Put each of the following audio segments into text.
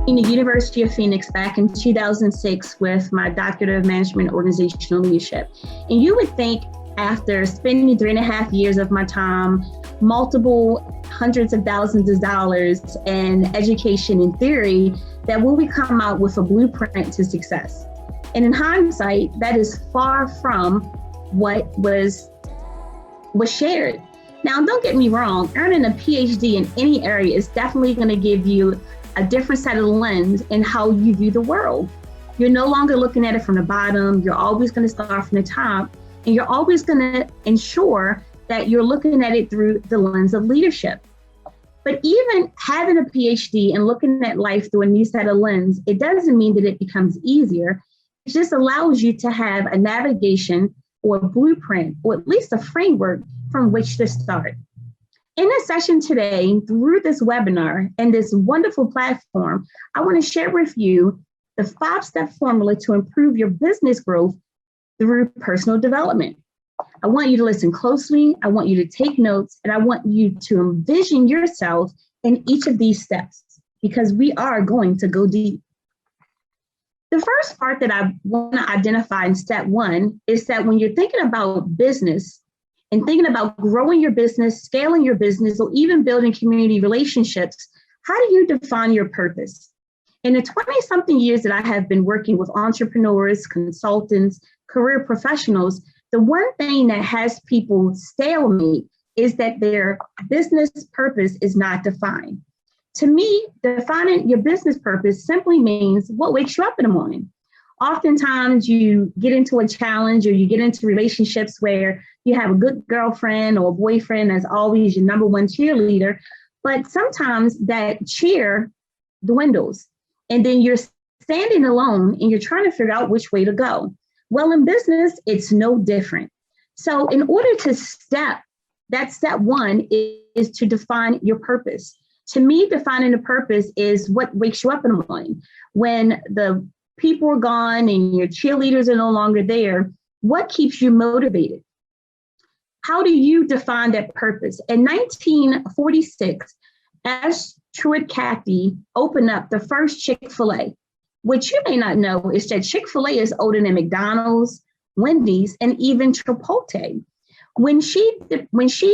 in the University of Phoenix back in 2006 with my Doctorate of Management Organizational Leadership. And you would think after spending 3.5 years of my time, multiple hundreds of thousands of dollars and education and theory, that we would come out with a blueprint to success. And in hindsight, that is far from what was shared. Now, don't get me wrong, earning a PhD in any area is definitely going to give you a different set of lens in how you view the world. You're no longer looking at it from the bottom. You're always going to start from the top, and you're always going to ensure that you're looking at it through the lens of leadership. But even having a PhD and looking at life through a new set of lens, it doesn't mean that it becomes easier. It just allows you to have a navigation or a blueprint, or at least a framework from which to start. In this session today, through this webinar and this wonderful platform, I want to share with you the 5-step formula to improve your business growth through personal development. I want you to listen closely, I want you to take notes, and I want you to envision yourself in each of these steps, because we are going to go deep. The first part that I want to identify in step 1 is that when you're thinking about business and thinking about growing your business, scaling your business, or even building community relationships, how do you define your purpose? In the 20-something years that I have been working with entrepreneurs, consultants, career professionals, the one thing that has people stalemate is that their business purpose is not defined. To me, defining your business purpose simply means what wakes you up in the morning. Oftentimes you get into a challenge or you get into relationships where you have a good girlfriend or a boyfriend that's always your number one cheerleader, but sometimes that cheer dwindles and then you're standing alone and you're trying to figure out which way to go. Well, in business, it's no different. So in order to step 1 is to define your purpose. To me, defining the purpose is what wakes you up in the morning. When the people are gone and your cheerleaders are no longer there, what keeps you motivated? How do you define that purpose? In 1946, as Truett Cathy opened up the first Chick-fil-A. What you may not know is that Chick-fil-A is older than McDonald's, Wendy's, and even Chipotle. When she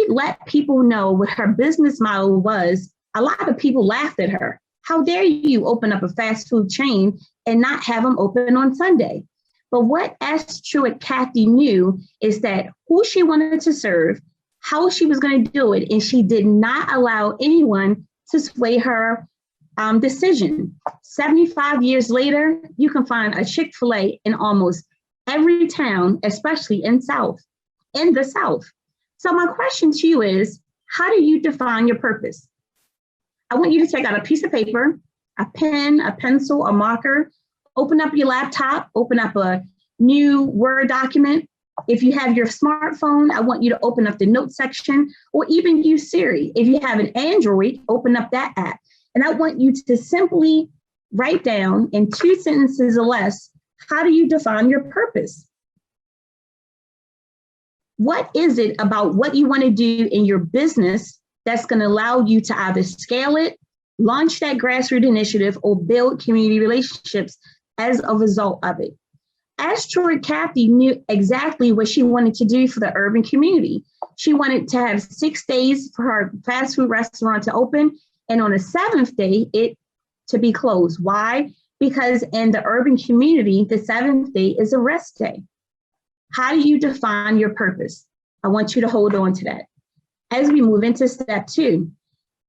let people know what her business model was, a lot of people laughed at her. How dare you open up a fast food chain and not have them open on Sunday? But what S. Truett Cathy knew is that who she wanted to serve, how she was going to do it, and she did not allow anyone to sway her decision. 75 years later, you can find a Chick-fil-A in almost every town, especially in the South. So my question to you is, how do you define your purpose? I want you to take out a piece of paper, a pen, a pencil, a marker, open up your laptop, open up a new Word document. If you have your smartphone, I want you to open up the notes section or even use Siri. If you have an Android, open up that app. And I want you to simply write down in 2 sentences or less, how do you define your purpose? What is it about what you want to do in your business that's going to allow you to either scale it, launch that grassroots initiative, or build community relationships as a result of it? As Truett Cathy knew exactly what she wanted to do for the urban community. She wanted to have 6 days for her fast food restaurant to open, and on the 7th day, it to be closed. Why? Because in the urban community, the 7th day is a rest day. How do you define your purpose? I want you to hold on to that. As we move into step 2.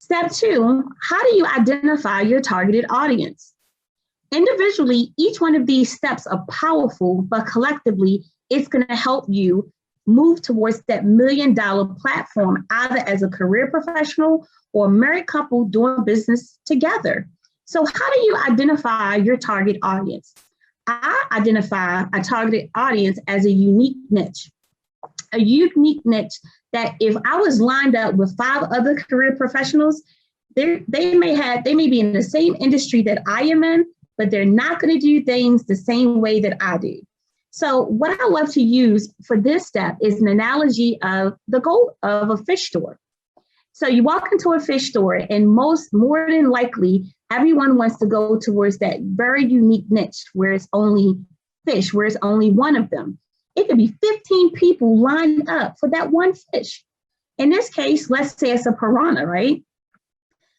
Step 2, how do you identify your targeted audience? Individually, each one of these steps are powerful, but collectively, it's going to help you move towards that $1 million platform, either as a career professional or a married couple doing business together. So how do you identify your target audience? I identify a targeted audience as a unique niche. A unique niche that if I was lined up with 5 other career professionals, they may be in the same industry that I am in, but they're not going to do things the same way that I do. So what I love to use for this step is an analogy of the goal of a fish store. So you walk into a fish store and more than likely, Everyone wants to go towards that very unique niche where it's only fish, where it's only one of them. It could be 15 people lined up for that one fish. In this case, let's say it's a piranha, right?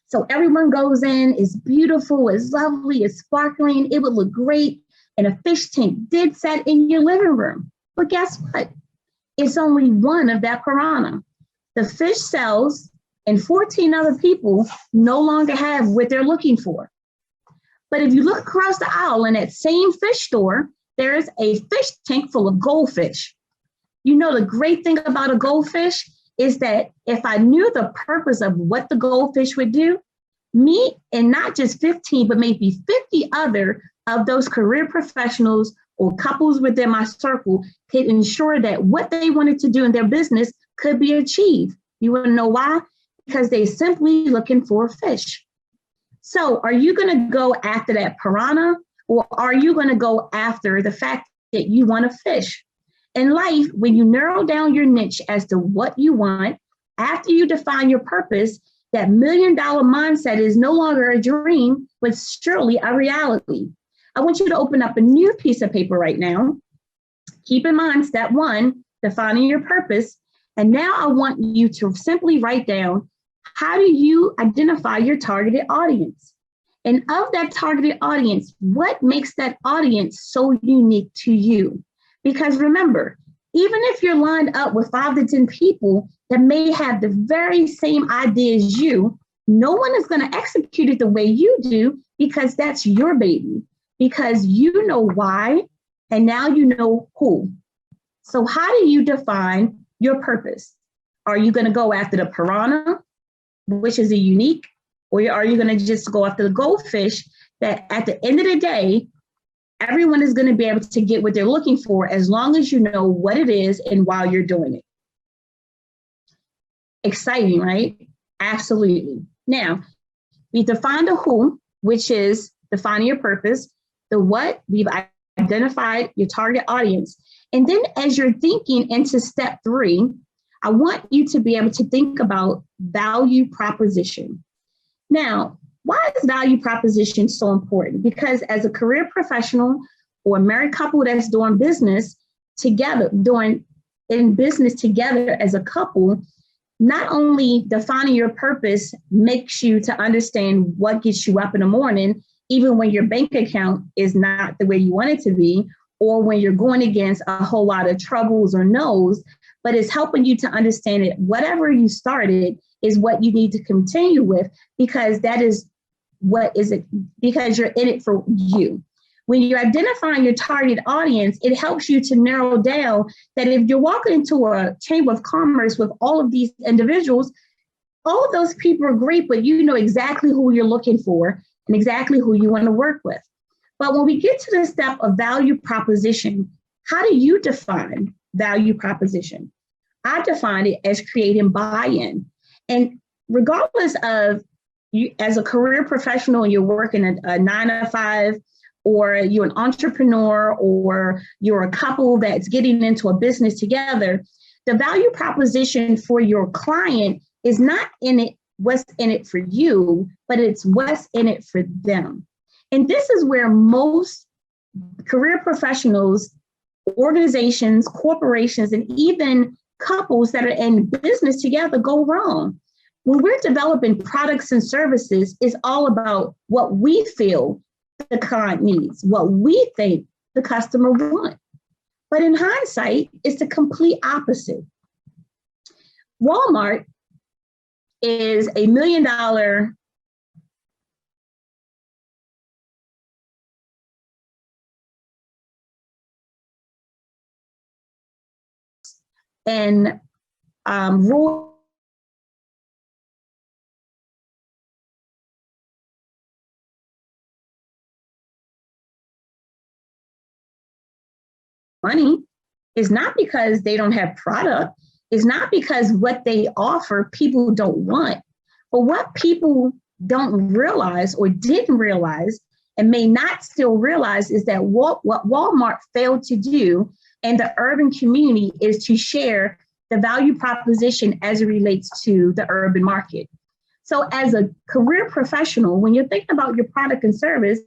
So everyone goes in, it's beautiful, it's lovely, it's sparkling, it would look great, and a fish tank did set in your living room. But guess what? It's only one of that piranha. The fish sells, and 14 other people no longer have what they're looking for. But if you look across the aisle in that same fish store, there's a fish tank full of goldfish. You know, the great thing about a goldfish is that if I knew the purpose of what the goldfish would do, me and not just 15, but maybe 50 other of those career professionals or couples within my circle could ensure that what they wanted to do in their business could be achieved. You want to know why? Because they're simply looking for fish. So are you going to go after that piranha, or are you going to go after the fact that you want to fish? In life, when you narrow down your niche as to what you want, after you define your purpose, that $1 million mindset is no longer a dream, but surely a reality. I want you to open up a new piece of paper right now. Keep in mind, step one, defining your purpose. And now I want you to simply write down, how do you identify your targeted audience? And of that targeted audience, what makes that audience so unique to you? Because remember, even if you're lined up with 5 to 10 people that may have the very same idea as you, no one is going to execute it the way you do, because that's your baby, because you know why, and now you know who. So how do you define your purpose? Are you going to go after the piranha, which is a unique, or are you going to just go after the goldfish that at the end of the day, everyone is going to be able to get what they're looking for as long as you know what it is and why you're doing it? Exciting, right? Absolutely. Now, we defined the who, which is defining your purpose. The what, we've identified your target audience. And then as you're thinking into step 3, I want you to be able to think about value proposition. Now, why is value proposition so important? Because as a career professional or a married couple that's doing business together, in business together as a couple, not only defining your purpose makes you to understand what gets you up in the morning, even when your bank account is not the way you want it to be, or when you're going against a whole lot of troubles or no's, but it's helping you to understand that whatever you started is what you need to continue with, because that is what is it, because you're in it for you. When you're identifying your target audience, it helps you to narrow down that if you're walking into a chamber of commerce with all of these individuals, all of those people are great, but you know exactly who you're looking for and exactly who you want to work with. But when we get to the step of value proposition, how do you define value proposition? I define it as creating buy-in. And regardless of you as a career professional and you're working a 9-to-5, or you're an entrepreneur, or you're a couple that's getting into a business together, the value proposition for your client is not in it what's in it for you, but it's what's in it for them. And this is where most career professionals, organizations, corporations, and even couples that are in business together go wrong. When we're developing products and services, it's all about what we feel the client needs, what we think the customer wants. But in hindsight, it's the complete opposite. Walmart is a $1 million and rural money is not because they don't have product. It's not because what they offer people don't want. But what people don't realize or didn't realize and may not still realize is that what Walmart failed to do in the urban community is to share the value proposition as it relates to the urban market. So as a career professional, when you're thinking about your product and service,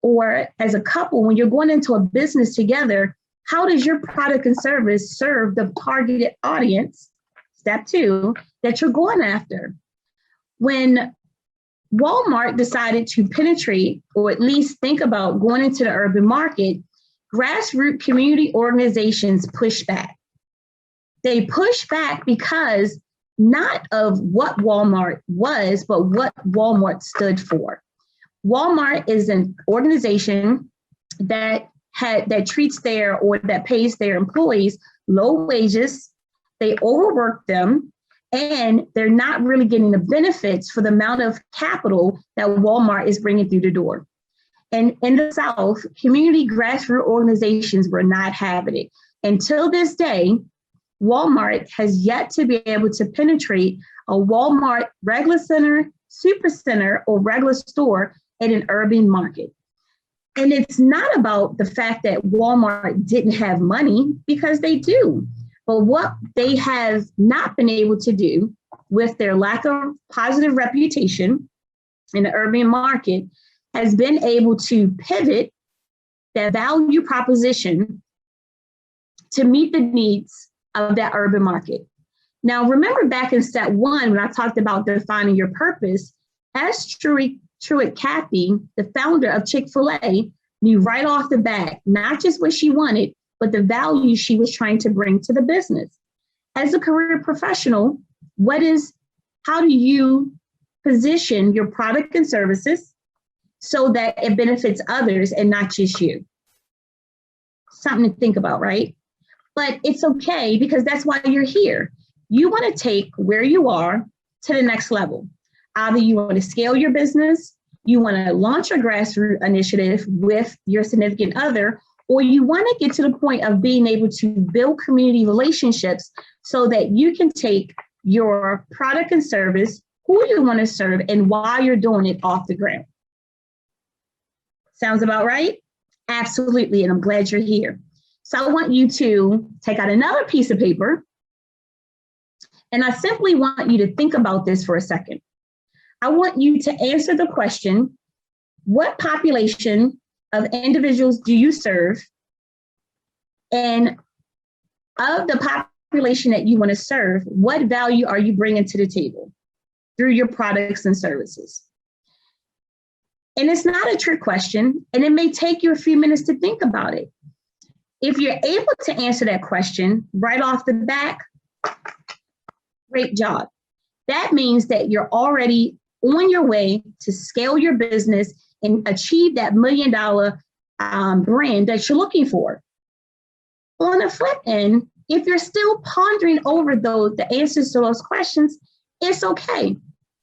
or as a couple, when you're going into a business together, how does your product and service serve the targeted audience, step 2, that you're going after? When Walmart decided to penetrate, or at least think about going into the urban market, grassroots community organizations pushed back. They pushed back because not of what Walmart was, but what Walmart stood for. Walmart is an organization that treats that pays their employees low wages. They overwork them, and they're not really getting the benefits for the amount of capital that Walmart is bringing through the door. And in the South, community grassroots organizations were not having it. Until this day, Walmart has yet to be able to penetrate a Walmart regular center, super center, or regular store in an urban market. And it's not about the fact that Walmart didn't have money, because they do. But what they have not been able to do with their lack of positive reputation in the urban market has been able to pivot that value proposition to meet the needs of that urban market. Now, remember back in step 1, when I talked about defining your purpose, as Truett Cathy, the founder of Chick-fil-A, knew right off the bat, not just what she wanted, but the value she was trying to bring to the business. As a career professional, how do you position your product and services so that it benefits others and not just you? Something to think about, right? But it's okay, because that's why you're here. You want to take where you are to the next level. Either you want to scale your business, you want to launch a grassroots initiative with your significant other, or you want to get to the point of being able to build community relationships so that you can take your product and service, who you want to serve, and why you're doing it off the ground. Sounds about right? Absolutely, and I'm glad you're here. So I want you to take out another piece of paper, and I simply want you to think about this for a second. I want you to answer the question, what population of individuals do you serve? And of the population that you want to serve, what value are you bringing to the table through your products and services? And it's not a trick question, and it may take you a few minutes to think about it. If you're able to answer that question right off the bat, great job. That means that you're already on your way to scale your business and achieve that $1 million brand that you're looking for. On the flip end, if you're still pondering over the answers to those questions, it's okay.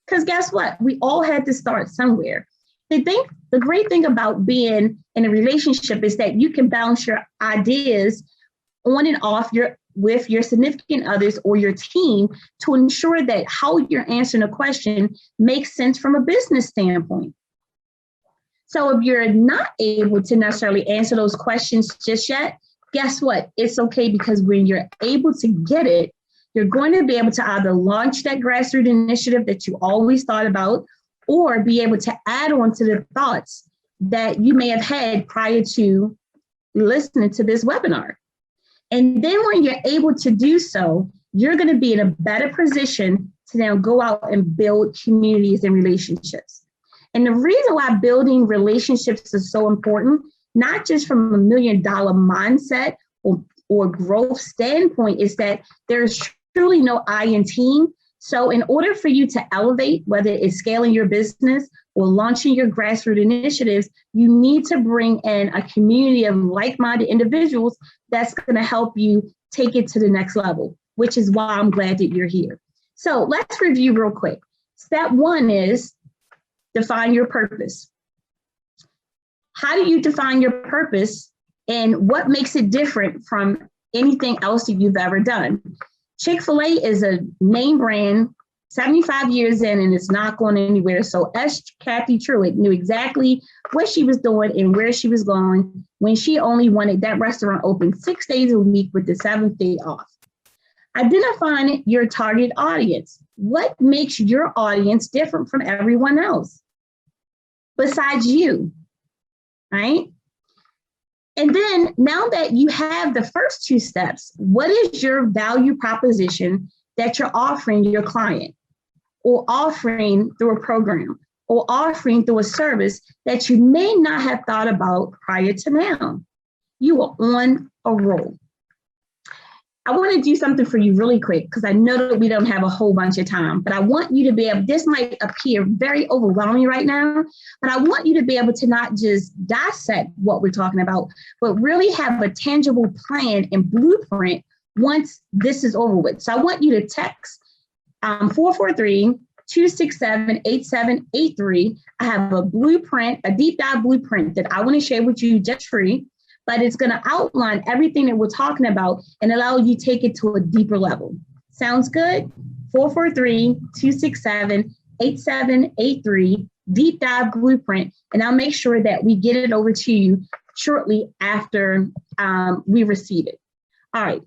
Because guess what? We all had to start somewhere. The great thing about being in a relationship is that you can bounce your ideas on and off with your significant others or your team to ensure that how you're answering a question makes sense from a business standpoint. So if you're not able to necessarily answer those questions just yet, guess what? It's okay, because when you're able to get it, you're going to be able to either launch that grassroots initiative that you always thought about, or be able to add on to the thoughts that you may have had prior to listening to this webinar. And then when you're able to do so, you're going to be in a better position to now go out and build communities and relationships. And the reason why building relationships is so important, not just from $1 million mindset or growth standpoint, is that there's truly no I in team. So in order for you to elevate, whether it's scaling your business or launching your grassroots initiatives, you need to bring in a community of like-minded individuals that's going to help you take it to the next level, which is why I'm glad that you're here. So let's review real quick. Step 1 is define your purpose. How do you define your purpose, and what makes it different from anything else that you've ever done? Chick-fil-A is a name brand, 75 years in, and it's not going anywhere. So Cathy Truett knew exactly what she was doing and where she was going when she only wanted that restaurant open 6 days a week with the 7th day off. Identifying your target audience. What makes your audience different from everyone else besides you, right? And then now that you have the first two steps, what is your value proposition that you're offering your client, or offering through a program, or offering through a service that you may not have thought about prior to now? You are on a roll. I want to do something for you really quick, because I know that we don't have a whole bunch of time, but I want you to be able, this might appear very overwhelming right now, but I want you to be able to not just dissect what we're talking about, but really have a tangible plan and blueprint once this is over with. So I want you to text 443-267-8783. I have a blueprint, a deep dive blueprint that I want to share with you just free, but it's going to outline everything that we're talking about and allow you to take it to a deeper level. Sounds good? 443-267-8783, deep dive blueprint, and I'll make sure that we get it over to you shortly after we receive it. All right.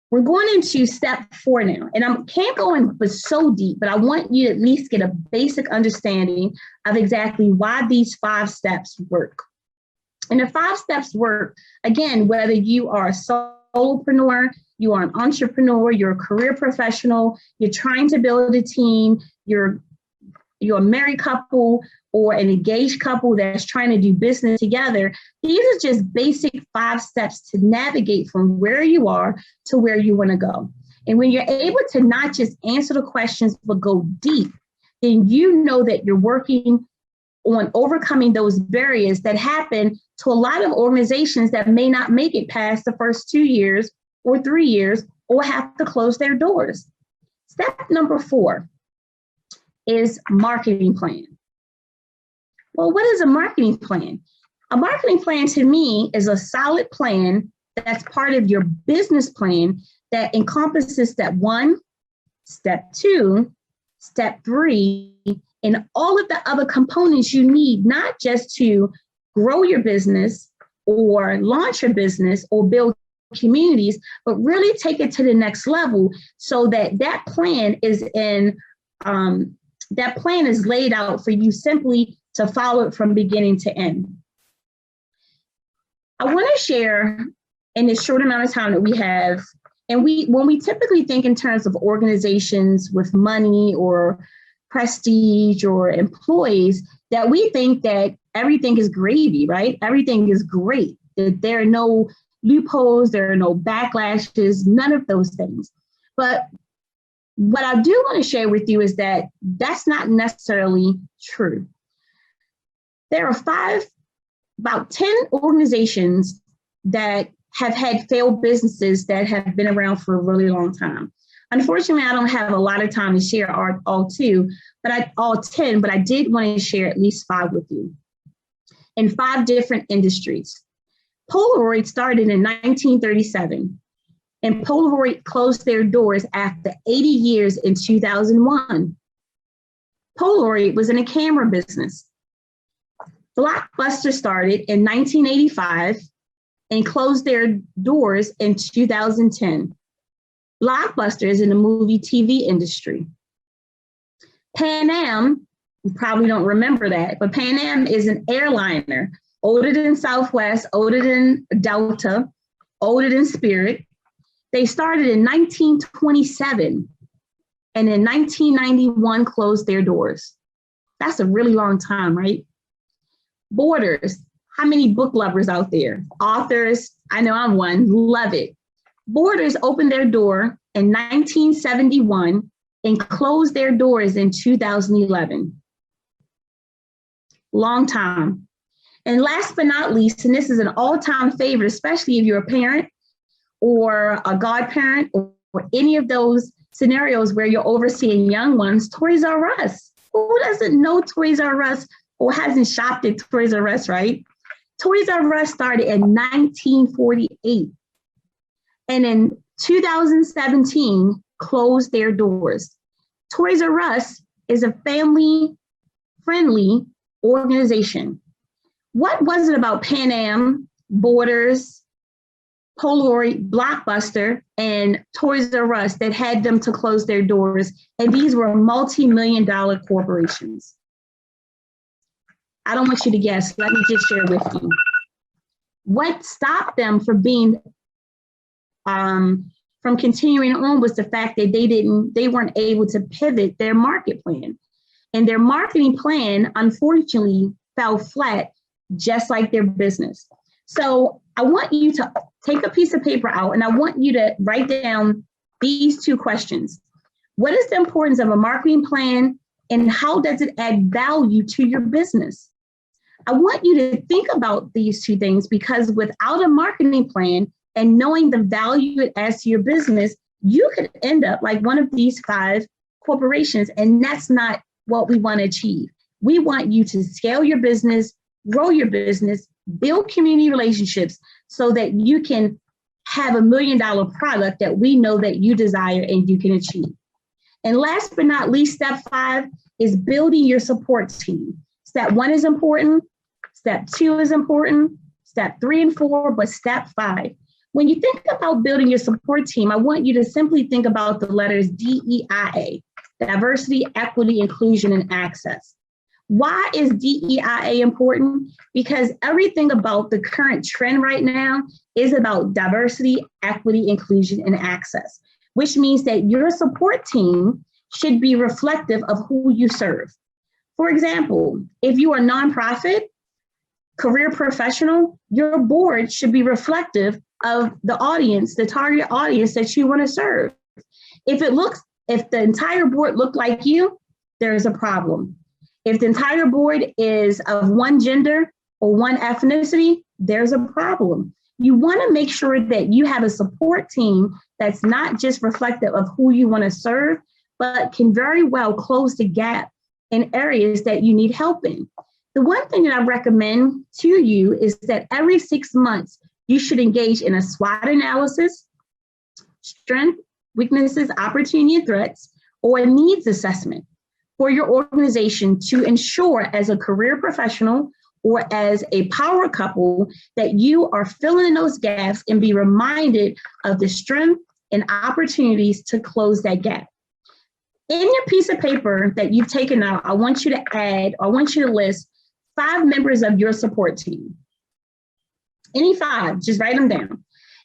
We're going into step 4 now, and I can't go in but so deep, but I want you to at least get a basic understanding of exactly why these 5 steps work. And the 5 steps work, again, whether you are a solopreneur, you are an entrepreneur, you're a career professional, you're trying to build a team, you're a married couple or an engaged couple that's trying to do business together. These are just basic 5 steps to navigate from where you are to where you want to go. And when you're able to not just answer the questions, but go deep, then you know that you're working on overcoming those barriers that happen to a lot of organizations that may not make it past the first 2 years or 3 years, or have to close their doors. Step number 4 is marketing plan. Well, what is a marketing plan? A marketing plan to me is a solid plan that's part of your business plan that encompasses step 1, step 2, step 3, and all of the other components you need, not just to grow your business or launch your business or build communities, but really take it to the next level, so that that plan is laid out for you simply to follow it from beginning to end. I want to share in this short amount of time that we have, and when we typically think in terms of organizations with money or prestige or employees, that we think that everything is gravy, right? Everything is great, that there are no loopholes, there are no backlashes, none of those things. But what I do want to share with you is that that's not necessarily true. There are about 10 organizations that have had failed businesses that have been around for a really long time. Unfortunately, I don't have a lot of time to share all 10, but I did want to share at least 5 with you in 5 different industries. Polaroid started in 1937, and Polaroid closed their doors after 80 years in 2001. Polaroid was in a camera business. Blockbuster started in 1985 and closed their doors in 2010. Blockbuster is in the movie TV industry. Pan Am, you probably don't remember that, but Pan Am is an airliner, older than Southwest, older than Delta, older than Spirit. They started in 1927 and in 1991 closed their doors. That's a really long time, right? Borders, how many book lovers out there? Authors, I know I'm one, love it. Borders opened their door in 1971 and closed their doors in 2011. Long time. And last but not least, and this is an all-time favorite, especially if you're a parent or a godparent or any of those scenarios where you're overseeing young ones, Toys R Us. Who doesn't know Toys R Us or hasn't shopped at Toys R Us, right? Toys R Us started in 1948. And in 2017, closed their doors. Toys R Us is a family-friendly organization. What was it about Pan Am, Borders, Polaroid, Blockbuster, and Toys R Us that had them to close their doors. And these were multi-million-dollar corporations. I don't want you to guess. Let me just share with you. What stopped them from being from continuing on was the fact that they weren't able to pivot their market plan. And their marketing plan, unfortunately, fell flat, just like their business. So I want you to take a piece of paper out and I want you to write down these two questions. What is the importance of a marketing plan and how does it add value to your business? I want you to think about these two things because without a marketing plan and knowing the value it adds to your business, you could end up like one of these 5 corporations, and that's not what we want to achieve. We want you to scale your business, grow your business, build community relationships so that you can have $1 million product that we know that you desire and you can achieve. And last but not least, step 5 is building your support team. Step 1 is important. Step 2 is important. Step 3 and 4, but step 5. When you think about building your support team, I want you to simply think about the letters DEIA, diversity, equity, inclusion, and access. Why is DEIA important? Because everything about the current trend right now is about diversity, equity, inclusion, and access, which means that your support team should be reflective of who you serve. For example, if you are a nonprofit, career professional, your board should be reflective of the audience, the target audience that you want to serve. If the entire board looked like you, there's a problem. If the entire board is of one gender or one ethnicity, there's a problem. You want to make sure that you have a support team that's not just reflective of who you want to serve, but can very well close the gap in areas that you need help in. The one thing that I recommend to you is that every 6 months, you should engage in a SWOT analysis, strength, weaknesses, opportunity, and threats, or a needs assessment for your organization to ensure as a career professional or as a power couple that you are filling in those gaps and be reminded of the strength and opportunities to close that gap. In your piece of paper that you've taken out, I want you to list 5 members of your support team. Any 5, just write them down.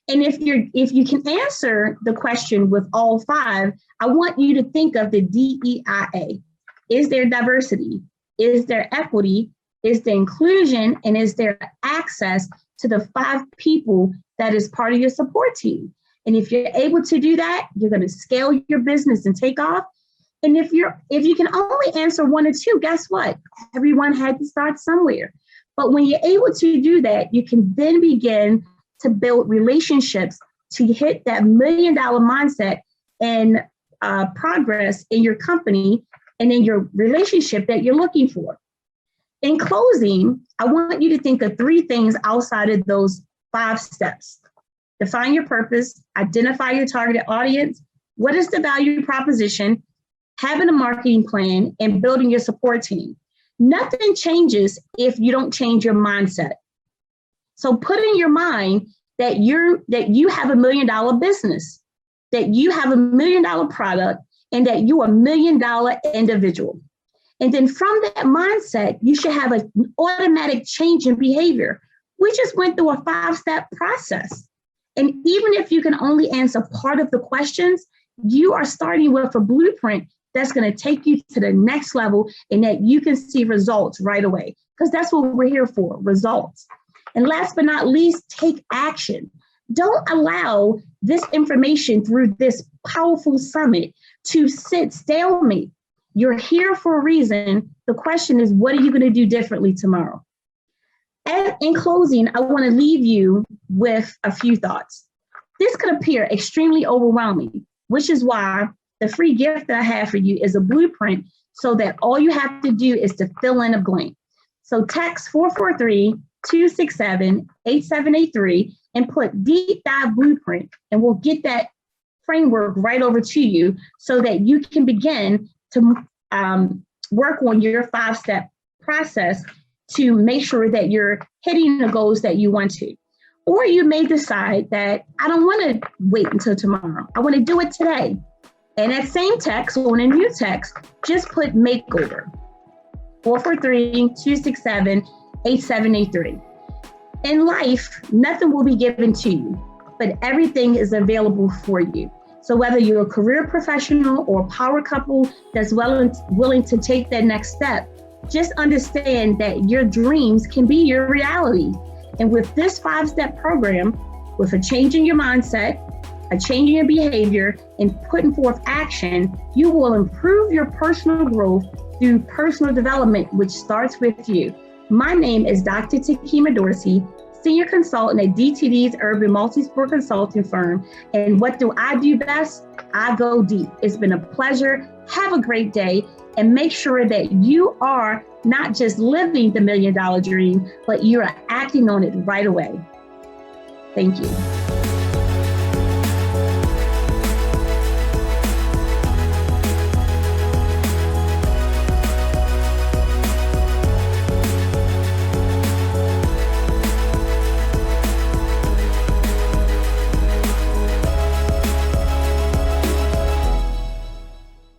And if you can answer the question with all 5, I want you to think of the DEIA. Is there diversity? Is there equity? Is there inclusion? And is there access to the 5 people that is part of your support team? And if you're able to do that, you're going to scale your business and take off. And if you can only answer 1 or 2, guess what? Everyone had to start somewhere. But when you're able to do that, you can then begin to build relationships to hit that $1 million mindset and progress in your company and in your relationship that you're looking for. In closing, I want you to think of 3 things outside of those 5 steps. Define your purpose, identify your targeted audience, what is the value proposition, having a marketing plan, and building your support team. Nothing changes if you don't change your mindset. So put in your mind that you have $1 million business, that you have $1 million product, and that you are $1 million individual. And then from that mindset, you should have an automatic change in behavior. We just went through a 5-step process. And even if you can only answer part of the questions, you are starting with a blueprint that's going to take you to the next level and that you can see results right away, because that's what we're here for, results. And last but not least, take action. Don't allow this information through this powerful summit to sit stalemate. You're here for a reason. The question is, what are you going to do differently tomorrow? And in closing, I want to leave you with a few thoughts. This could appear extremely overwhelming, which is why the free gift that I have for you is a blueprint so that all you have to do is to fill in a blank. So text 443-267-8783 and put deep dive blueprint, and we'll get that framework right over to you so that you can begin to work on your 5-step process to make sure that you're hitting the goals that you want to. Or you may decide that I don't want to wait until tomorrow. I want to do it today. And that same text, or in a new text, just put makeover, 443-267-8783. In life, nothing will be given to you, but everything is available for you. So whether you're a career professional or a power couple that's willing to take that next step, just understand that your dreams can be your reality. And with this 5-step program, with a change in your mindset, a change in your behavior, and putting forth action, you will improve your personal growth through personal development, which starts with you. My name is Dr. Tekemia Dorsey, Senior Consultant at DTD's Urban Multi-Sport Consulting Firm. And what do I do best? I go deep. It's been a pleasure. Have a great day. And make sure that you are not just living the $1 million dream, but you're acting on it right away. Thank you.